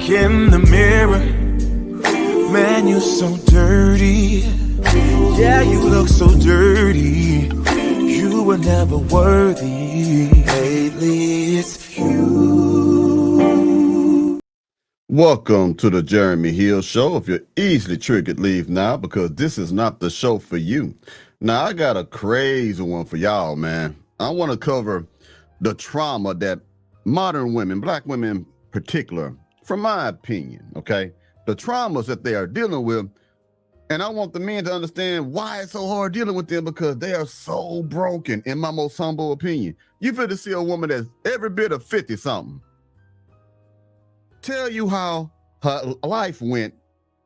in the mirror, man, you're so dirty. Yeah, you look so dirty. You were never worthy. Lately, it's you. Welcome to the Jeremy Hill Show. If you're easily triggered, leave now, because this is not the show for you. Now, I got a crazy one for y'all, man. I want to cover the trauma that modern women, black women in particular, from my opinion, okay, the traumas that they are dealing with. And I want the men to understand why it's so hard dealing with them, because they are so broken, in my most humble opinion. You fit to see a woman that's every bit of 50-something tell you how her life went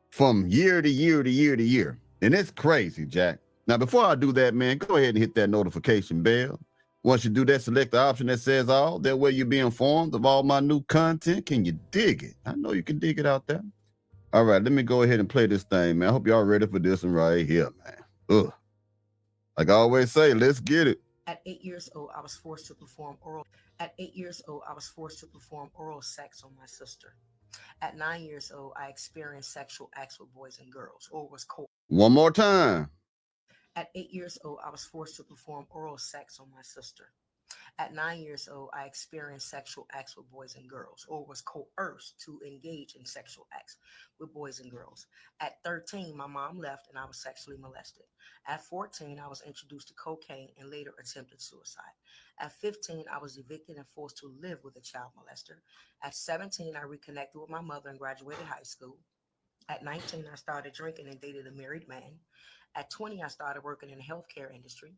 from year to year to year to year. And it's crazy, Jack. Now, before I do that, man, go ahead and hit that notification bell. Once you do that, select the option that says all. That way you'll be informed of all my new content. Can you dig it? I know you can dig it out there. All right, let me go ahead and play this thing, man. I hope y'all ready for this one right here, man. Ugh. Like I always say, let's get it. At 8 years old, I was forced to perform oral. At 8 years old, I was forced to perform oral sex on my sister. At 9 years old, I experienced sexual acts with boys and girls, or was coerced. One more time. At 8 years old, I was forced to perform oral sex on my sister. At 9 years old, I experienced sexual acts with boys and girls, or was coerced to engage in sexual acts with boys and girls. At 13, my mom left and I was sexually molested. At 14, I was introduced to cocaine and later attempted suicide. At 15, I was evicted and forced to live with a child molester. At 17, I reconnected with my mother and graduated high school. At 19, I started drinking and dated a married man. At 20, I started working in the healthcare industry.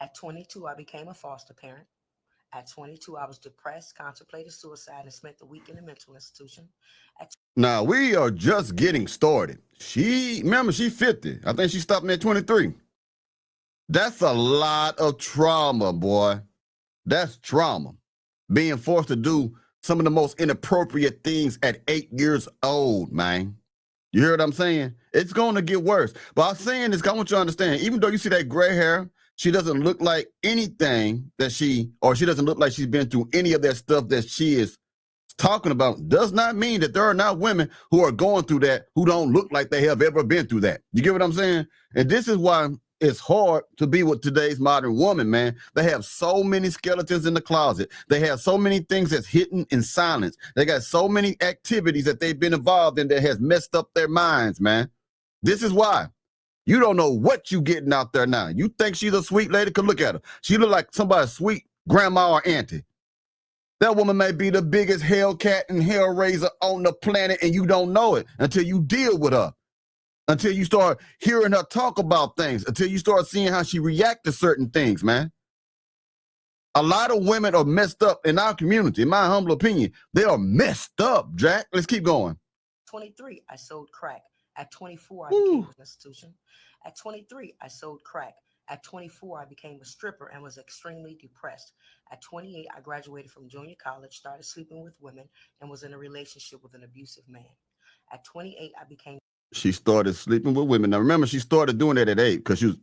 At 22, I became a foster parent. At 22, I was depressed, contemplated suicide, and spent the week in a mental institution. Now, we are just getting started. Remember, she's 50. I think she stopped me at 23. That's a lot of trauma, boy. That's trauma. Being forced to do some of the most inappropriate things at 8 years old, man. You hear what I'm saying? It's going to get worse. But I'm saying this, I want you to understand, even though you see that gray hair, she doesn't look like anything that she doesn't look like she's been through any of that stuff that she is talking about. Does not mean that there are not women who are going through that who don't look like they have ever been through that. You get what I'm saying? And this is why it's hard to be with today's modern woman, man. They have so many skeletons in the closet. They have so many things that's hidden in silence. They got so many activities that they've been involved in that has messed up their minds, man. This is why. You don't know what you getting out there now. You think she's a sweet lady? Cause look at her. She look like somebody's sweet grandma or auntie. That woman may be the biggest hellcat and hellraiser on the planet, and you don't know it until you deal with her. Until you start hearing her talk about things. Until you start seeing how she react to certain things, man. A lot of women are messed up in our community, in my humble opinion. They are messed up, Jack. Let's keep going. 23, I sold crack. At 24, I became an institution. At 23, I sold crack. At 24, I became a stripper and was extremely depressed. At 28, I graduated from junior college, started sleeping with women, and was in a relationship with an abusive man. At 28, I became... She started sleeping with women. Now, remember, she started doing that at 8 because she was,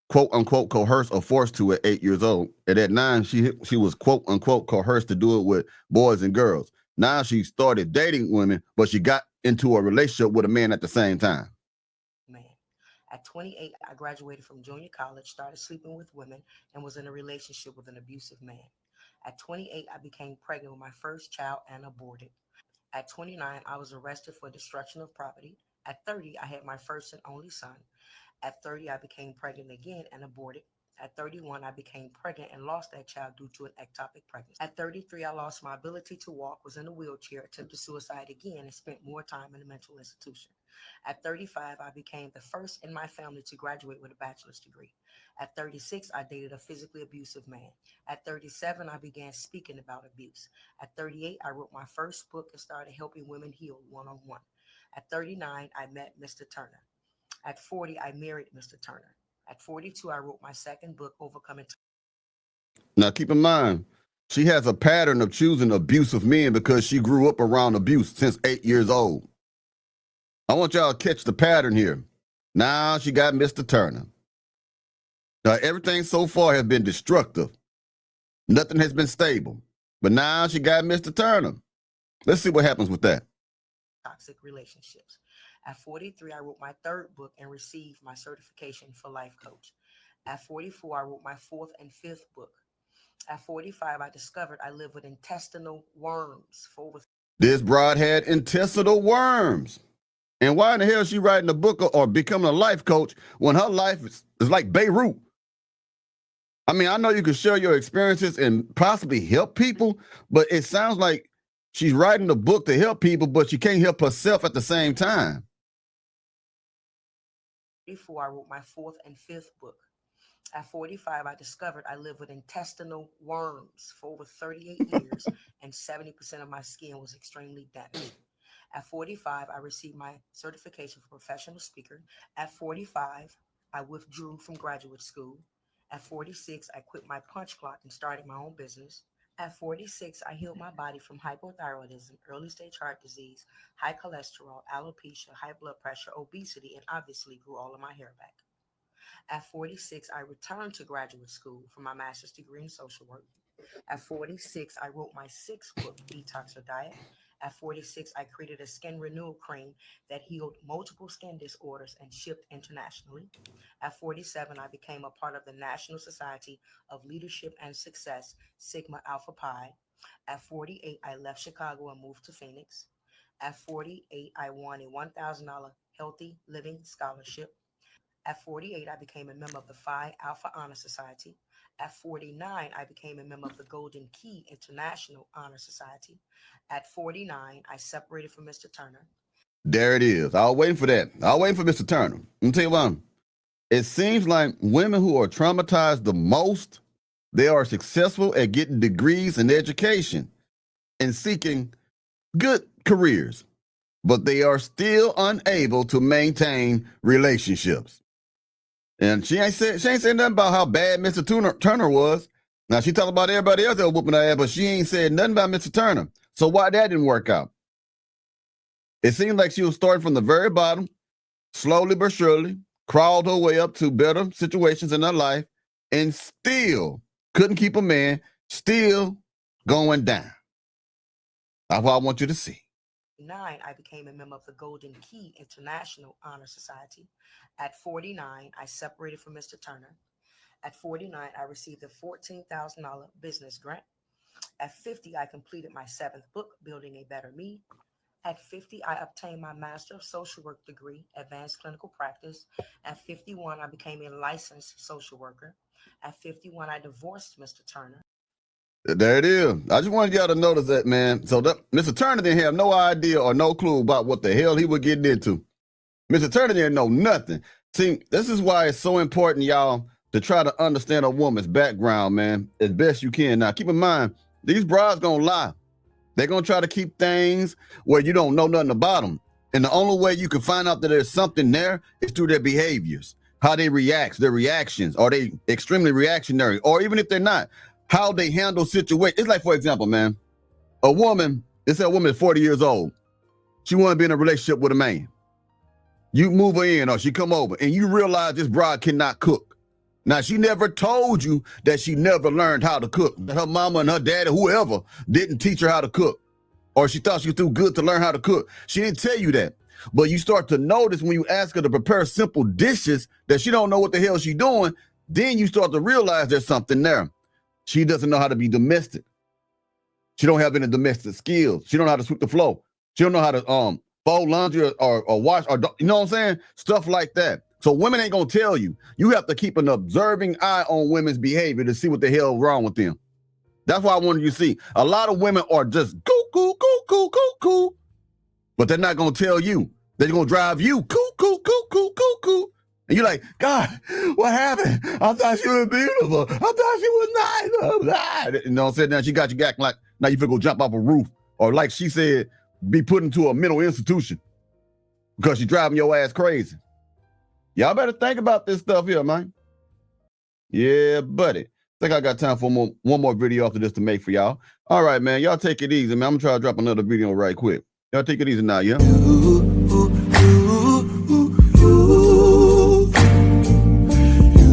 quote, unquote, coerced or forced to at 8 years old. And at 9, she was, quote, unquote, coerced to do it with boys and girls. Now she started dating women, but she got into a relationship with a man at the same time. Man. At 28, I graduated from junior college, started sleeping with women, and was in a relationship with an abusive man. At 28, I became pregnant with my first child and aborted. At 29, I was arrested for destruction of property. At 30, I had my first and only son. At 30, I became pregnant again and aborted. At 31, I became pregnant and lost that child due to an ectopic pregnancy. At 33, I lost my ability to walk, was in a wheelchair, attempted suicide again, and spent more time in a mental institution. At 35, I became the first in my family to graduate with a bachelor's degree. At 36, I dated a physically abusive man. At 37, I began speaking about abuse. At 38, I wrote my first book and started helping women heal one-on-one. At 39, I met Mr. Turner. At 40, I married Mr. Turner. At 42, I wrote my second book, Overcoming. Now, keep in mind, she has a pattern of choosing abusive men because she grew up around abuse since 8 years old. I want y'all to catch the pattern here. Now she got Mr. Turner. Now, everything so far has been destructive. Nothing has been stable. But now she got Mr. Turner. Let's see what happens with that. toxic relationships. At 43, I wrote my third book and received my certification for life coach. At 44, I wrote my fourth and fifth book. At 45, I discovered I live with intestinal worms for over. This broad had intestinal worms. And why in the hell is she writing a book or becoming a life coach when her life is like Beirut? I mean, I know you can share your experiences and possibly help people, but it sounds like she's writing a book to help people, but she can't help herself at the same time. 44, I wrote my fourth and fifth book. At 45, I discovered I lived with intestinal worms for over 38 years, and 70% of my skin was extremely damaged. At 45, I received my certification for professional speaker. At 45, I withdrew from graduate school. At 46, I quit my punch clock and started my own business. At 46, I healed my body from hypothyroidism, early stage heart disease, high cholesterol, alopecia, high blood pressure, obesity, and obviously grew all of my hair back. At 46, I returned to graduate school for my master's degree in social work. At 46, I wrote my sixth book, Detox or Diet. At 46, I created a skin renewal cream that healed multiple skin disorders and shipped internationally. At 47, I became a part of the National Society of Leadership and Success, Sigma Alpha Pi. At 48, I left Chicago and moved to Phoenix. At 48, I won a $1,000 Healthy Living Scholarship. At 48, I became a member of the Phi Alpha Honor Society. At 49, I became a member of the Golden Key International Honor Society. At 49, I separated from Mr. Turner. There it is. I was waiting for that. I was waiting for Mr. Turner. Let me tell you what. It seems like women who are traumatized the most, they are successful at getting degrees in education and seeking good careers, but they are still unable to maintain relationships. And she ain't said nothing about how bad Mr. Turner was. Now she talked about everybody else that was whooping her ass, but she ain't said nothing about Mr. Turner. So why that didn't work out? It seemed like she was starting from the very bottom, slowly but surely, crawled her way up to better situations in her life, and still couldn't keep a man, still going down. That's what I want you to see. 49, I became a member of the Golden Key International Honor Society. At 49, I separated from Mr. Turner. At 49, I received a $14,000 business grant. At 50, I completed my seventh book, Building a Better Me. At 50, I obtained my Master of Social Work degree, Advanced Clinical Practice. At 51, I became a licensed social worker. At 51, I divorced Mr. Turner. There it is. I just wanted y'all to notice that, man. So Mr. Turner didn't have no idea or no clue about what the hell he was getting into. Mr. Turner didn't know nothing. See, this is why it's so important, y'all, to try to understand a woman's background, man, as best you can. Now, keep in mind, these brides gonna lie. They're gonna try to keep things where you don't know nothing about them. And the only way you can find out that there's something there is through their behaviors, how they react, their reactions. Are they extremely reactionary? Or even if they're not, how they handle situations. It's like, for example, man, a woman is 40 years old. She want to be in a relationship with a man. You move her in or she come over and you realize this bride cannot cook. Now, she never told you that she never learned how to cook, that her mama and her daddy, whoever, didn't teach her how to cook, or she thought she was too good to learn how to cook. She didn't tell you that. But you start to notice when you ask her to prepare simple dishes that she don't know what the hell she's doing, then you start to realize there's something there. She doesn't know how to be domestic. She don't have any domestic skills. She don't know how to sweep the floor. She don't know how to fold laundry or wash, or you know what I'm saying? Stuff like that. So women ain't gonna tell you. You have to keep an observing eye on women's behavior to see what the hell wrong with them. That's why I wanted you to see. A lot of women are just cuckoo, but they're not gonna tell you. They're gonna drive you cuckoo. And you're like, God, what happened? I thought she was beautiful. I thought she was nice. You know what I'm saying? Now she got you acting like now you finna go jump off a roof, or like she said, be put into a mental institution because she's driving your ass crazy. Y'all better think about this stuff here, man. Yeah, buddy. I think I got time for one more video after this to make for y'all. All right, man. Y'all take it easy, man. I'm gonna try to drop another video right quick. Y'all take it easy now, yeah?